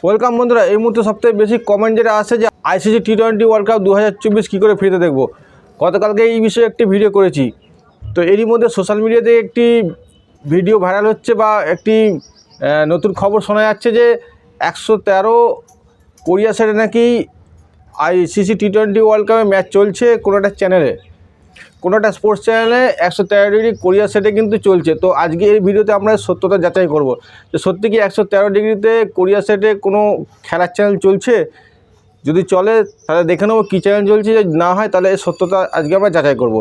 Welcome বন্ধুরা। এই মুহূর্তে সবথেকে বেশি কমেন্ট যেটা আসে যে আইসিসি টি-20 ওয়ার্ল্ড কাপ 2024 কী করে ফ্রিতে দেখব। গতকালকে এই বিষয়ে একটি ভিডিও করেছি। তো এরই মধ্যে সোশ্যাল মিডিয়াতে একটি ভিডিও ভাইরাল হচ্ছে বা একটি নতুন খবর শোনা যাচ্ছে যে 113 কোরিয়া সাইডে নাকি আইসিসি টি-20 ওয়ার্ল্ড কাপে ম্যাচ চলছে কোনো একটা চ্যানেলে, কোনো একটা স্পোর্টস চ্যানেলে 113 ডিগ্রি কোরিয়া সেটে কিন্তু চলছে। তো আজকে এই ভিডিওতে আমরা সত্যতা যাচাই করব যে সত্যি কি 113 ডিগ্রিতে কোরিয়া সেটে কোনো খেলার চ্যানেল চলছে। যদি চলে তাহলে দেখে নেবো কী চ্যানেল চলছে, যদি না হয় তাহলে এই সত্যতা আজকে আমরা যাচাই করব।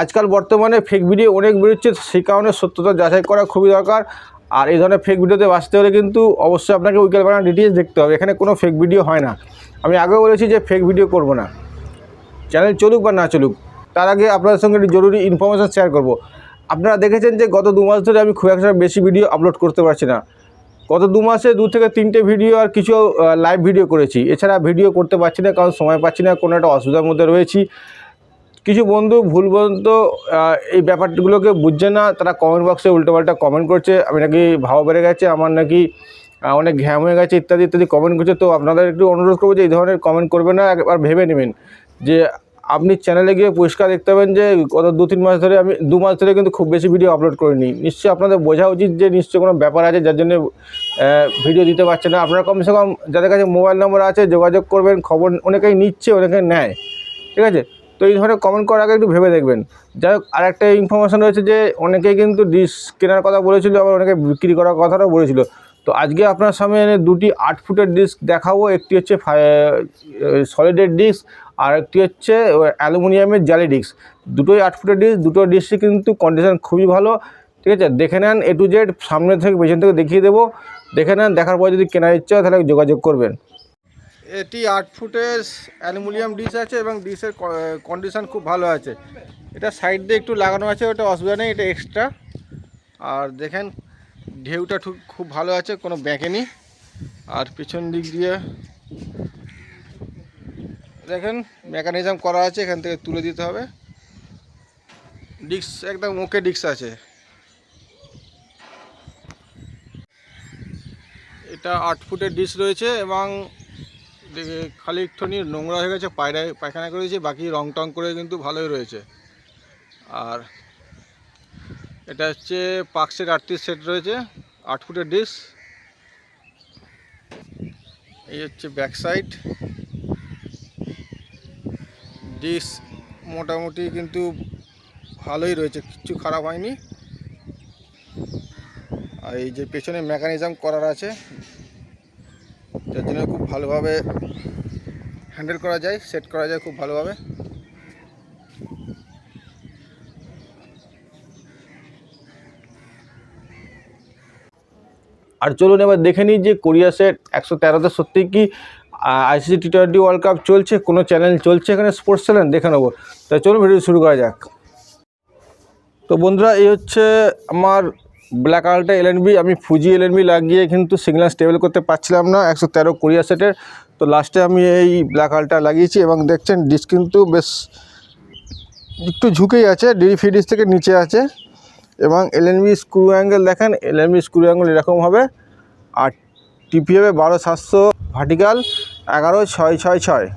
আজকাল বর্তমানে ফেক ভিডিও অনেক বেরোচ্ছে, সেই কারণে সত্যতা যাচাই করা খুবই দরকার। আর এই ধরনের ফেক ভিডিওতে বাঁচতে হলে কিন্তু অবশ্যই আপনাকে উইকেট বানানোর ডিটেলস দেখতে হবে। এখানে কোনো ফেক ভিডিও হয় না। আমি আগেও বলেছি যে ফেক ভিডিও করব না, চ্যানেল চলুক বা না চলুক। তার আগে আপনাদের সঙ্গে একটি জরুরি ইনফরমেশান শেয়ার করব। আপনারা দেখেছেন যে গত 2 মাস ধরে আমি খুব একটা বেশি ভিডিও আপলোড করতে পারছি না। গত 2 মাসে 2 থেকে 3টে ভিডিও আর কিছু লাইভ ভিডিও করেছি। এছাড়া ভিডিও করতে পারছি না, কারণ সময় পাচ্ছি না, কোনো একটা অসুবিধার মধ্যে রয়েছি। কিছু বন্ধু ভুলবশত এই ব্যাপারগুলোকে বুঝছে না, তারা কমেন্ট বক্সে উল্টোপাল্টা কমেন্ট করছে। আমি নাকি ভাও বেড়ে গেছে, আমার নাকি অনেক ঘ্যাম হয়ে গেছে, ইত্যাদি ইত্যাদি কমেন্ট করছে। তো আপনাদের একটু অনুরোধ করবো যে এই ধরনের কমেন্ট করবেন না, একবার ভেবে নেবেন যে আপনি চ্যানেলে গিয়ে পরিষ্কার দেখতে পাবেন যে গত 2-3 মাস ধরে আমি 2 মাস ধরে কিন্তু খুব বেশি ভিডিও আপলোড করিনি। নিশ্চয়ই আপনাদের বোঝা উচিত যে নিশ্চয়ই কোনো ব্যাপার আছে যার জন্য ভিডিও দিতে পারছে না। আপনারা কমসে কম যাদের কাছে মোবাইল নম্বর আছে যোগাযোগ করবেন। খবর অনেকেই নিচ্ছে, অনেকেই নেয়, ঠিক আছে? তো এই ধরনের কমেন্ট করার আগে একটু ভেবে দেখবেন। যাই হোক, আর একটা ইনফরমেশান রয়েছে যে অনেকেই কিন্তু ডিশ কেনার কথা বলেছিল, আবার অনেকে বিক্রি করার কথাটাও বলেছিল। তো আজকে আপনার সামনে দুটি 8 ফুটের ডিস্ক দেখাবো। একটি হচ্ছে সলিডের ডিস্ক, আর একটি হচ্ছে অ্যালুমিনিয়ামের জালি ডিস্ক। দুটোই 8 ফুটের ডিস্ক, দুটো ডিস্কই কিন্তু কন্ডিশন খুবই ভালো, ঠিক আছে? দেখে নেন A to Z, সামনে থেকে পেছন থেকে দেখিয়ে দেবো। দেখে নেন, দেখার পর যদি কেনার ইচ্ছা হয় তাহলে যোগাযোগ করবেন। এটি 8 ফুটের অ্যালুমিনিয়াম ডিশ আছে এবং ডিশের কন্ডিশন খুব ভালো আছে। এটা সাইড দিয়ে একটু লাগানো আছে, ওটা অসুবিধা নেই, এটা এক্সট্রা। আর দেখেন ঢেউটা খুব ভালো আছে, কোনো ব্যাঁকেনি। আর পিছন দিক দিয়ে দেখেন মেকানিজম করা আছে, এখান থেকে তুলে দিতে হবে। ডিস্ক একদম ওকে ডিস্ক আছে। এটা 8 ফুটের ডিস্ক রয়েছে এবং খালি একটুখানি নোংরা হয়ে গেছে, পায়খানা করেছে, বাকি রং টং করে কিন্তু ভালোই রয়েছে। আর এটা হচ্ছে পাক্সের 38 সেট রয়েছে, 8 ফুটের ডিস্ক। এই হচ্ছে ব্যাক সাইড। ডিস্ক মোটামুটি কিন্তু ভালোই রয়েছে, কিচ্ছু খারাপ হয়নি। আর এই যে পেছনে মেকানিজম করার আছে, যার জন্য খুব ভালোভাবে হ্যান্ডেল করা যায়, সেট করা যায় খুব ভালোভাবে। আর চলুন এবার দেখে নিই যে কোরিয়া সেট 113তে সত্যি কি আইসিসি টি-20 ওয়ার্ল্ড কাপ চলছে, কোনো চ্যানেল চলছে এখানে স্পোর্টস চ্যানেল, দেখে নেবো। তাই চলুন ভিডিও শুরু করা যাক। তো বন্ধুরা, এই হচ্ছে আমার ব্ল্যাক আল্ট্রা এলএনবি। আমি ফুজি এলএনবি লাগিয়ে কিন্তু সিগন্যাল স্টেবল করতে পারছিলাম না 113 কোরিয়া সেটের। তো লাস্টে আমি এই ব্ল্যাক আল্ট্রা লাগিয়েছি এবং দেখছেন ডিস্ক কিন্তু বেশ একটু ঝুঁকেই আছে, ডিফি ডিস্ক থেকে নিচে আছে। এবং এলএনবি স্ক্রু অ্যাঙ্গেল দেখেন, এলএনবি স্ক্রু অ্যাঙ্গেল এরকম হবে। আর টিপি হবে 12700 ভার্টিক্যাল, 11666।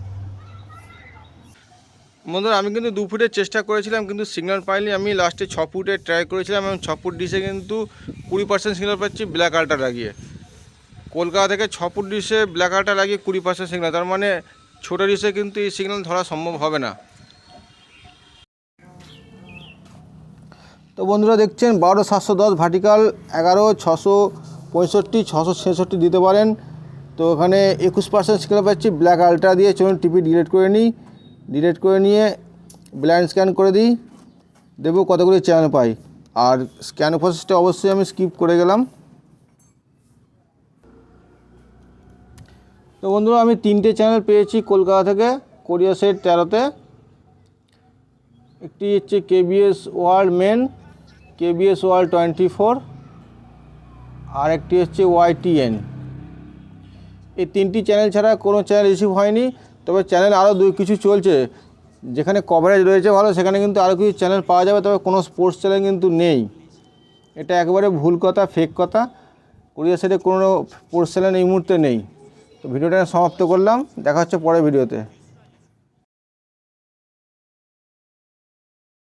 বন্ধুরা, আমি কিন্তু 2 ফুটের চেষ্টা করেছিলাম কিন্তু সিগন্যাল পাইনি। আমি লাস্টে 6 ফুটে ট্রাই করেছিলাম এবং 6 ফুট ডিশে কিন্তু 20% সিগন্যাল পাচ্ছি ব্ল্যাক আল্ট্রা লাগিয়ে। কলকাতা থেকে 6 ফুট ডিশে ব্ল্যাক আল্ট্রা লাগিয়ে 20% সিগন্যাল, তার মানে ছোটো ডিশে কিন্তু এই সিগন্যাল ধরা সম্ভব হবে না। তো বন্ধুরা দেখছেন 12710 ভার্টিক্যাল, 11665, 666 দিতে পারেন। তো ওখানে 21% সিগন্যাল পাচ্ছি ব্ল্যাক আল্ট্রা দিয়ে। চলুন টিপি ডিলিট করে নিই। ডিলিট করে নিয়ে ব্লাইন্ড স্ক্যান করে দিই, দেখব কতগুলি চ্যানেল পাই। আর স্ক্যান প্রসেসটা অবশ্যই আমি স্কিপ করে গেলাম। তো বন্ধুরা, আমি 3টে চ্যানেল পেয়েছি কলকাতা থেকে কোরিয়া সেট 13তে। একটি হচ্ছে K B S world main, K B S world 24, আর একটি হচ্ছে YTN। এই 3টি চ্যানেল ছাড়া কোনো চ্যানেল রিসিভ হয়নি। তবে চ্যানেল আরও কিছু চলছে, যেখানে কভারেজ রয়েছে ভালো, সেখানে কিন্তু আরও কিছু চ্যানেল পাওয়া যাবে। তবে কোনো স্পোর্টস চ্যানেল কিন্তু নেই। এটা একেবারে ভুল কথা, ফেক কথা। কোরিয়ার সাইডে কোনো পোস্ট সেলাইন এই মুহূর্তে নেই। তো ভিডিওটা সমাপ্ত করলাম, দেখা হচ্ছে পরের ভিডিওতে।